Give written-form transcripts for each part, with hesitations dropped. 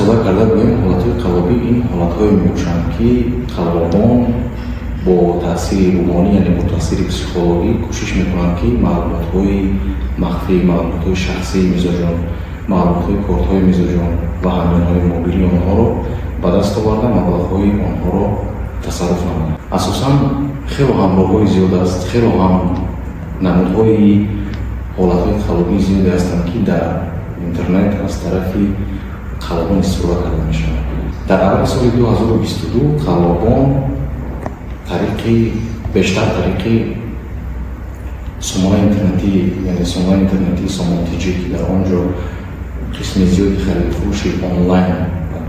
صحبت کرده بودیم حالتهای قلبی این حالتهای میباشند که خلبان با تاثیر روحانی یعنی با تاثیر پسیکولوژی کوشش میکنند که معلومات‌های مخفی، معلومات‌های شخصی میزاجان، معلومات‌های کارت‌های میزاجان و همراه‌های موبیلی آنها رو به دست آورده مبلغ‌های آنها رو تصرف نمایند. اساساً خیلی همراه‌های زیاد است، خیلی هم نمودهای حالتهای قلبی زیاد هستند که در اینترنت از طرفی خلبان استفاده کرده میشوند. در اول سال 2022 خلبان بیشتر طریق سامانه اینترنتی یعنی سامانه اینترنتی سامانتیجی که در آنجا قسم زیادی خرید فروش آنلاین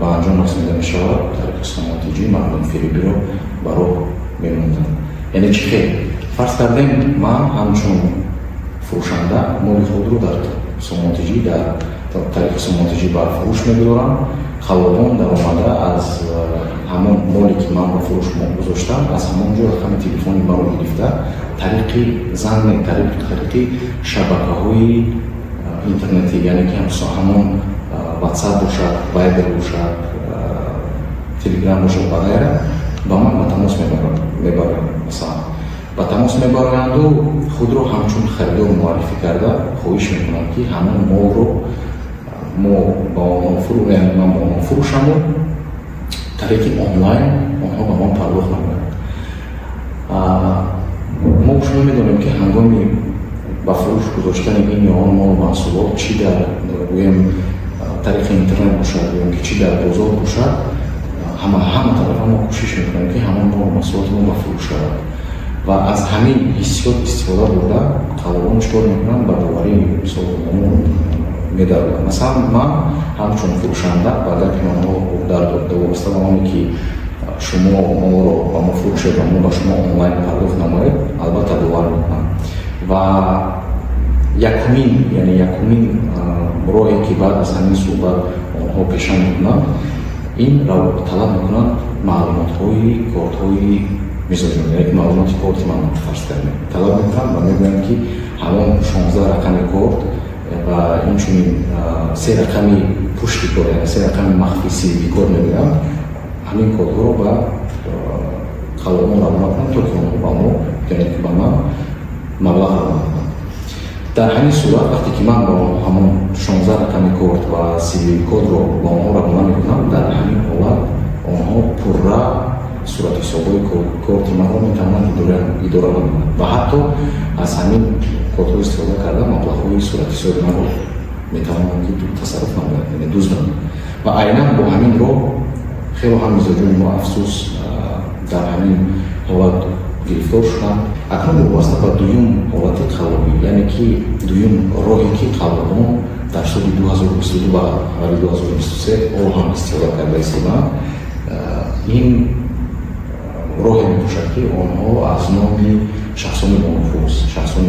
به انجام رسانیده میشود، طریق سامانتیجی مردم فریبی رو برای میموندند. یعنی چی خیلی فرض کردیم من همچون فروشنده مال خود رو در سامانتیجی در طریق سامانتیجی بر فروش میگذارم. خلبان در آمده از همون مالی که من با فروش گذاشتم از همونجا رقم تلفنی مرا گرفته طریق زنگ طریق شبکه‌های اینترنتی یعنی که همون واتساپ باشد، وایبر باشد، تلگرام باشد و غیره با من به تماس میبرند. مثلا به تماس میبرند و خود رو همچون خریدار معرفی کرده خواهش میکنند که همون مال رو ما با آنها فروشم و طریق آنلاین آنها با ما پرداخت نمایند. ما شما میدونیم که هنگامی با فروش گذاشتن این یا آن مال و محصولات چی در طریق اینترنت باشد یا چی در بازار باشد همه طرف ما کوشش میکنیم که همه مال و محصولات ما فروش شود و از همین حسیات استفاده برده خلبان چکار میکنن به داوری سازمانمون میدارد. مثلا من همچون فروشنده بعد که ما در دواسته زمانی که شما ما رو با ما فروش و ما با شما آنلاین پرداخت نمایید البته داور میکنم و یکمین راهی که بعد از همین صحبت آنها پیشن میکنن این را طلب میکنن معلومات‌های کارت‌های میزاجون یعنی معلومات کارت من فرض کردیم طلب میکنن و میگویند که همون 16 رقم کارت و اینچنین 3 رقمی پشتی کار یعنی 3 رقم مخفی سیوی کار میگویند همین کارت ها رو به خلبان را کنند تا که با ما یعنی که با من مبلغ را کنند. در همین صورت وقتی که من با همون 16 رقم کارت و سیوی کد رو با آنها را میکنم در همین حالت آنها پرره صورت حساب‌های کارت من را میتوانند اداره نمایند و حتی از همین کارت ها استفاده کرده مبلغ‌های صورت حساب من را میتوانند که تصرف نمایند یعنی دزدند و عیناً با همین راه خیلی هم مزاجون ما افسوس در همین حالت گرفتار شدند. اکنون وابسته به دویم حالت قلبی یعنی که دویم راهی که خلبان در سال 2022 و 2023 او هم استفاده کرده ایستادند این راه میباشد که آنها از نام شخصان بانفوس، شخصان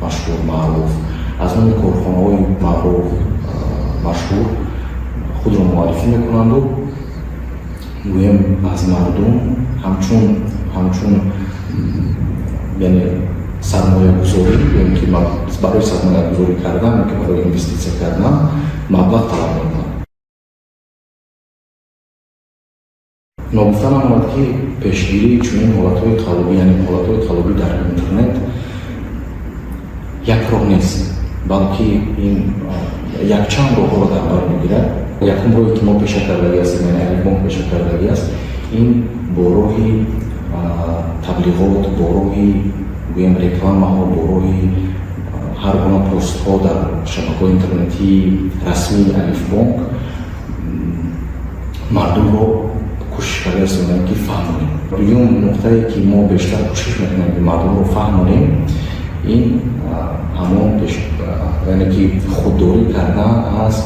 مشهور معروف از نام کارخانه‌های معروف مشهور خود را معرفی میکنند و گویم از مردم همچون یعنی سرمایه گذاری یعنی که برای سرمایه گذاری کردن که برای اینوستیسیون کردن مبلغ طلب میکنند. نگفتن آمد که پیشگیری چنین حالتهای قلبی یعنی حالتهای قلبی در اینترنت یک راه نیست بلکه این یک چند راه را در بر میگیرد. یکم راهی که ما پیش کردگی است یعنی الگوم پیش کردگی است این با راهی تبلیغات با راهی گویم رکلام ها با راهی هر گونه پست ها در شبکه‌های اینترنتی رسمی الف بانک مردم رو کوشش کرده است که فهمونیم. دوم نقطه‌ای که ما بیشتر کوشش میکنیم که مردم رو فهمونیم این همون یعنی که خودداری کردن از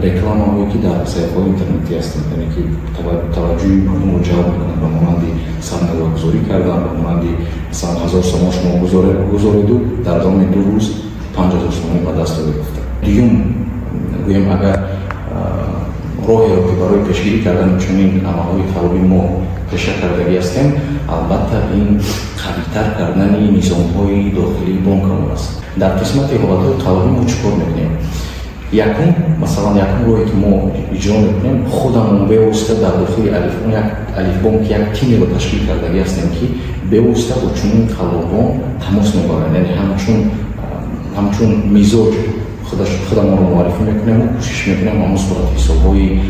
رکلام هایی که در صفحات اینترنتی هستند یعنی که توجه مردم رو جلب میکنن به مانند سرمایه گذاری کردن به مانند مثلا 1000 تومان شما گذاریدو در ادامه 2 روز 5000 تومان به دست گرفته. دوم گویم اگر راهی رو که برای پیشگیری کردن چنین عملهای قلبی ما پیش کردگی هستیم البته این قوی‌تر کردن نظام‌های داخلی بانک است. در قسمت حالت‌های قلبی ما چیکار میکنیم؟ якум масалан якум роҳе ки мо иҷро мекунем худамон бевосита дар дохили алифбон як алифбон ки як тимеро ташкил кардагӣ ҳастем ки бевосита бо чунин қалбон тамос мебарем, яъне ҳамчун мизоҷ худамонро муаррифӣ мекунем ва кӯшиш мекунем ҳамон сурати ҳисобҳои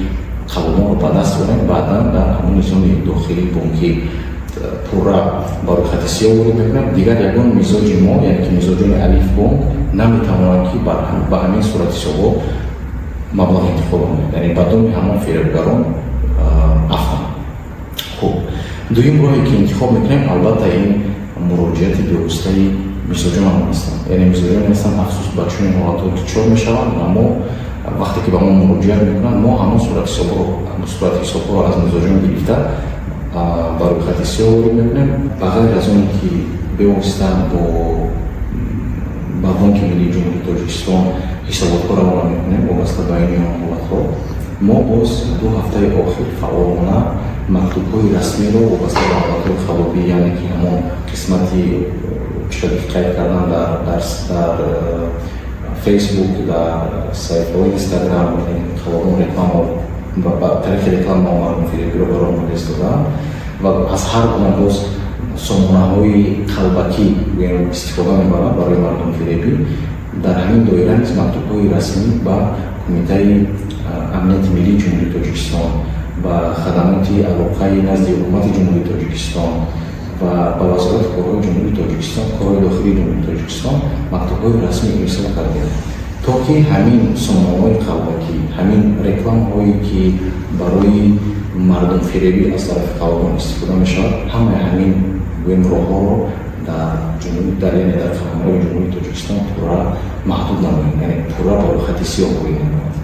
қалбонро ба даст орем, баъдан дар ҳамон низоми дохили бонкӣ пурра ба рӯйхати сиёҳ ворид мекунем. Дигар ягон мизоҷи мо, яъне ки мизоҷони алифбон наметавонанд ки ба ҳамин сурати ҳисобҳо маблағ интиқол намоянд, яъне ба доми ҳамон фиребгарон афтанд. хуб, дуюм роҳе ки интихоб мекунем албатта ин муроҷиати бевоситаи мизоҷон ҳастанд, яъне мизоҷоне ҳастанд афсус ба чунин ҳолатҳо дучор мешаванд, аммо вақте ки ба мо муроҷиат мекунанд мо ҳамон сурати ҳисобҳоро аз мизоҷон гирифта ба рӯйхати сиёҳ ворид мекунем. Ба ғайр аз оне ки бевосита ба Бонки Миллии Ҷумҳурии Тоҷикистон ҳисоботҳо равона мекунем вобаста ба ин ҳолатҳо. Мо боз 2 ҳафтаи охир фаъолона мактубҳои расмиро вобаста ба ҳолатҳои халобӣ, яъне ки ҳамон қисмати чиқади қайд кардан дар фейсбук, дар сайтҳои инстаграм, халобон реклама ба тариқи реклама мардум фиребиро баромо дес доданд ва аз ҳар гуна боз сомонаҳои қалбакӣ истифода мебаранд барои мардум фиребӣ. Дар ҳамин доира низ мактубҳои расмӣ ба Кумитаи Амнияти Миллии Ҷумҳурии Тоҷикистон, ба хадамоти алоқаи назди ҳукумати Ҷумҳурии Тоҷикистон ва ба Вазорати Корҳои Ҷумҳурии Тоҷикистон, Корҳои Дохилии Ҷумҳурии Тоҷикистон мактубҳои расмӣ ирсол кардем, то ки ҳамин сомонаҳои қалбакӣ, ҳамин рекламаҳое ки барои мардумфиребӣ аз тарафи қалбон истифода мешавад, ҳамаи ҳамин роҳҳоро дар ҷумҳурии Тоҷикистон пурра маҳдуд намоем, яъне пурра ба рӯйхати сиёҳ ворид намоем.